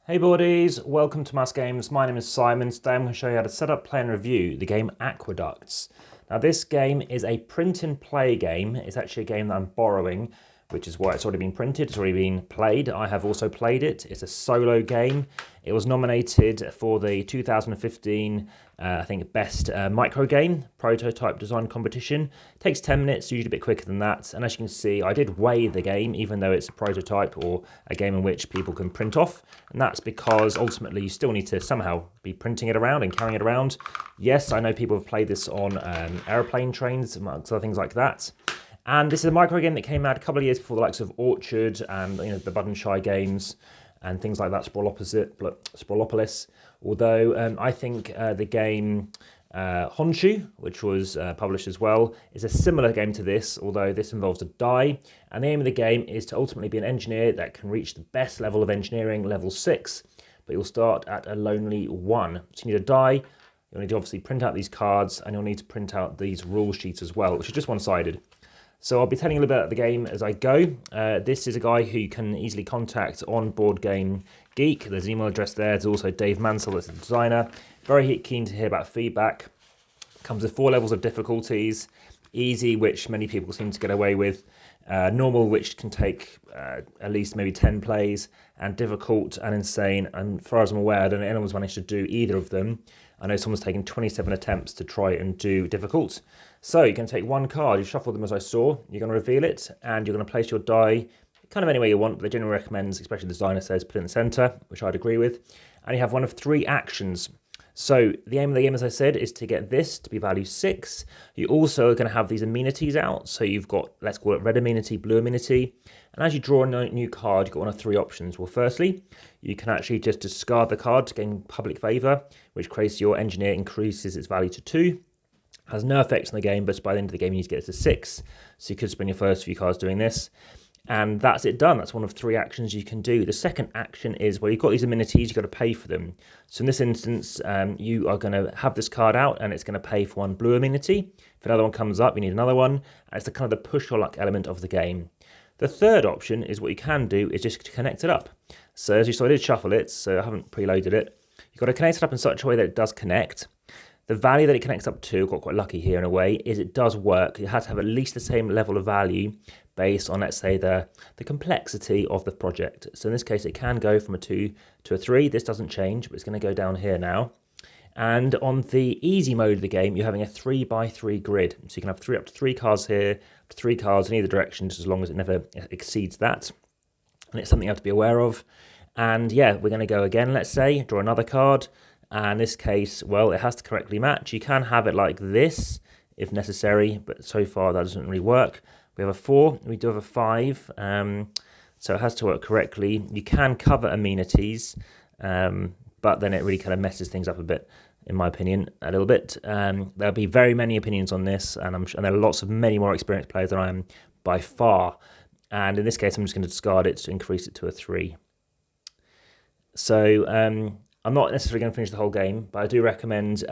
Hey buddies, welcome to AmassGames. My name is Simon. Today I'm going to show you how to set up, play and review the game Aquaducts. Now this game is a print and play game. It's actually a game that I'm borrowing, which is why it's already been printed, it's already been played. I have also played it. It's a solo game. It was nominated for the 2015, I think, Best Micro Game Prototype Design Competition. It takes 10 minutes, usually a bit quicker than that. And as you can see, I did weigh the game, even though it's a prototype or a game in which people can print off. And that's because ultimately you still need to somehow be printing it around and carrying it around. Yes, I know people have played this on aeroplane trains, amongst other things like that. And this is a micro game that came out a couple of years before the likes of Orchard and the Bud and Shy games and things like that, Sprawlopolis. Although I think the game Honshu, which was published as well, is a similar game to this, although this involves a die. And the aim of the game is to ultimately be an engineer that can reach the best level of engineering, level 6, but you'll start at a lonely 1. So you need a die, you'll need to obviously print out these cards, and you'll need to print out these rule sheets as well, which is just one-sided. So I'll be telling you a little bit about the game as I go. This is a guy who you can easily contact on Board Game Geek. There's an email address there. There's also Dave Mansell, that's the designer. Very keen to hear about feedback. Comes with 4 levels of difficulties. Easy, which many people seem to get away with. Normal, which can take at least maybe 10 plays. And difficult and insane. And as far as I'm aware, I don't know anyone's managed to do either of them. I know someone's taken 27 attempts to try and do difficult. So you're going to take one card, you shuffle them as I saw, you're going to reveal it, and you're going to place your die kind of any way you want, but they generally recommend, especially the designer says, put it in the centre, which I'd agree with. And you have one of 3 actions. So the aim of the game, as I said, is to get this to be value 6. You also are going to have these amenities out. So you've got, let's call it red amenity, blue amenity. And as you draw a new card, you've got one of 3 options. Well, firstly, you can actually just discard the card to gain public favour, which creates your engineer increases its value to 2. Has no effects on the game, but by the end of the game, you need to get it to 6. So you could spend your first few cards doing this. And that's it done. That's one of 3 actions you can do. The second action is, well, you've got these amenities, you've got to pay for them. So in this instance, you are going to have this card out and it's going to pay for one blue amenity. If another one comes up, you need another one. And it's the kind of the push or luck element of the game. The third option is what you can do is just connect it up. So as you saw, I did shuffle it, so I haven't preloaded it. You've got to connect it up in such a way that it does connect. The value that it connects up to, got quite lucky here in a way, is it does work. It has to have at least the same level of value based on, let's say, the complexity of the project. So in this case, it can go from a 2 to a 3. This doesn't change, but it's going to go down here now. And on the easy mode of the game, you're having a 3x3 grid. So you can have up to 3 cards here, 3 cards in either direction, just as long as it never exceeds that. And it's something you have to be aware of. And yeah, we're going to go again, let's say, draw another card. And in this case, well, it has to correctly match. You can have it like this if necessary, but so far that doesn't really work. We have a 4, we do have a 5, so it has to work correctly. You can cover amenities, but then it really kind of messes things up a bit, in my opinion, a little bit. There'll be very many opinions on this, and there are lots of many more experienced players than I am by far. And in this case, I'm just going to discard it to increase it to a 3. So I'm not necessarily going to finish the whole game, but I do recommend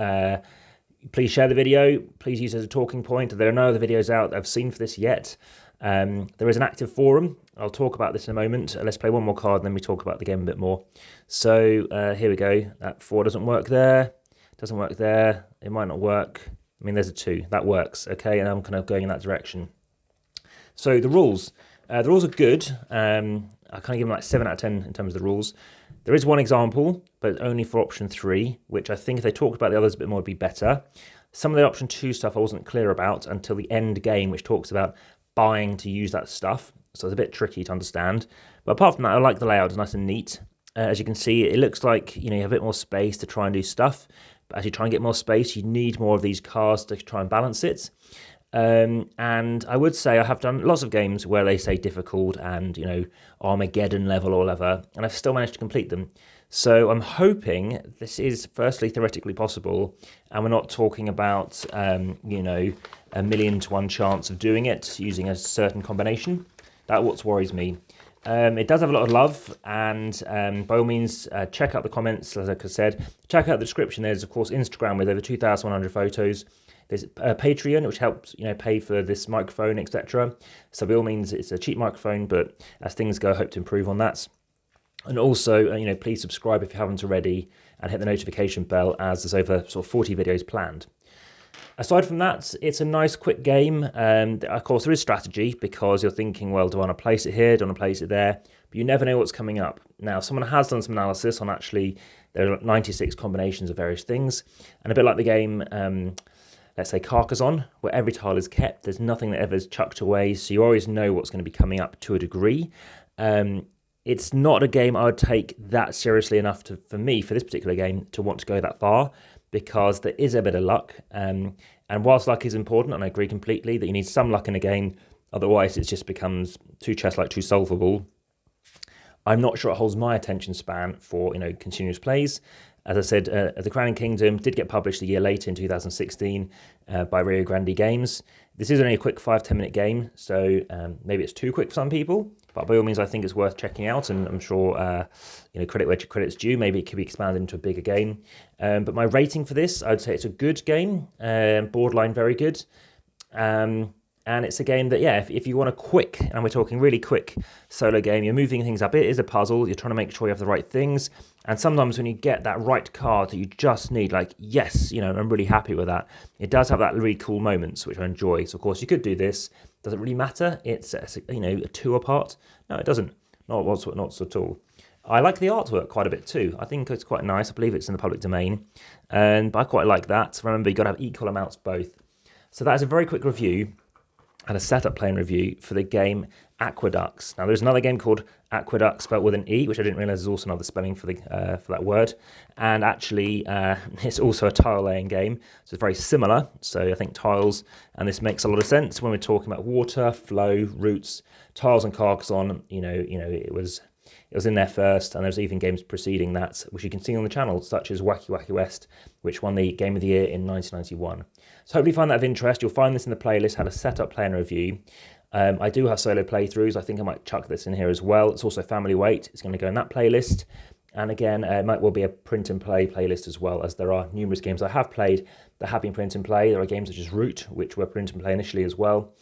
please share the video. Please use it as a talking point. There are no other videos out that I've seen for this yet. There is an active forum. I'll talk about this in a moment. Let's play one more card and then we talk about the game a bit more. So here we go. That 4 doesn't work there. Doesn't work there. It might not work. I mean, there's a 2. That works, okay? And I'm kind of going in that direction. So the rules. The rules are good. I kind of give them like 7 out of 10 in terms of the rules. There is one example, but only for option 3, which I think if they talked about the others a bit more would be better. Some of the option 2 stuff I wasn't clear about until the end game, which talks about buying to use that stuff. So it's a bit tricky to understand. But apart from that, I like the layout. It's nice and neat. As you can see, it looks like you have a bit more space to try and do stuff. But as you try and get more space, you need more of these cards to try and balance it. And I would say I have done lots of games where they say difficult and, Armageddon level or whatever, and I've still managed to complete them. So I'm hoping this is firstly theoretically possible, and we're not talking about, a 1,000,000 to 1 chance of doing it using a certain combination. That's what worries me. It does have a lot of love, and by all means, check out the comments, as I said. Check out the description. There's, of course, Instagram with over 2,100 photos. There's Patreon, which helps pay for this microphone, etc. So by all means, it's a cheap microphone, but as things go, I hope to improve on that. And also, please subscribe if you haven't already and hit the notification bell, as there's over sort of 40 videos planned. Aside from that, it's a nice quick game. Of course, there is strategy, because you're thinking, well, do I want to place it here? Do I want to place it there? But you never know what's coming up. Now, someone has done some analysis on actually, there are 96 combinations of various things. And a bit like the game, let's say Carcassonne, where every tile is kept, there's nothing that ever is chucked away, so you always know what's going to be coming up to a degree. It's not a game I would take that seriously enough for me, for this particular game, to want to go that far, because there is a bit of luck. And whilst luck is important, and I agree completely that you need some luck in a game, otherwise it just becomes too chess-like, too solvable, I'm not sure it holds my attention span for continuous plays. As I said, The Crowning Kingdom did get published a year later in 2016 by Rio Grande Games. This is only a quick 5-10 minute game, so maybe it's too quick for some people, but by all means I think it's worth checking out, and I'm sure credit where credit's due. Maybe it could be expanded into a bigger game. But my rating for this, I'd say it's a good game, borderline very good. And it's a game that, if you want a quick, and we're talking really quick solo game, you're moving things up. It is a puzzle. You're trying to make sure you have the right things. And sometimes when you get that right card that you just need, like, yes, I'm really happy with that. It does have that really cool moments, which I enjoy. So, of course, you could do this. Doesn't really matter. It's, a 2 apart. No, it doesn't. Not at all. I like the artwork quite a bit too. I think it's quite nice. I believe it's in the public domain. But I quite like that. Remember, you've got to have equal amounts both. So that is a very quick review and a setup playing review for the game Aquaducts. Now, there's another game called Aquaducts, spelled with an E, which I didn't realize is also another spelling for that word. And actually, it's also a tile-laying game, so it's very similar. So I think tiles, and this makes a lot of sense when we're talking about water, flow, roots, tiles and Carcassonne. It was in there first, and there's even games preceding that, which you can see on the channel, such as Wacky Wacky West, which won the Game of the Year in 1991. So hopefully you find that of interest. You'll find this in the playlist, how to set up, play and review. I do have solo playthroughs. I think I might chuck this in here as well. It's also family weight. It's going to go in that playlist. And again, it might well be a print and play playlist as well, as there are numerous games I have played that have been print and play. There are games such as Root, which were print and play initially as well.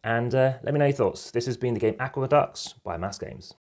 And let me know your thoughts. This has been the game Aquaducts by AmassGames.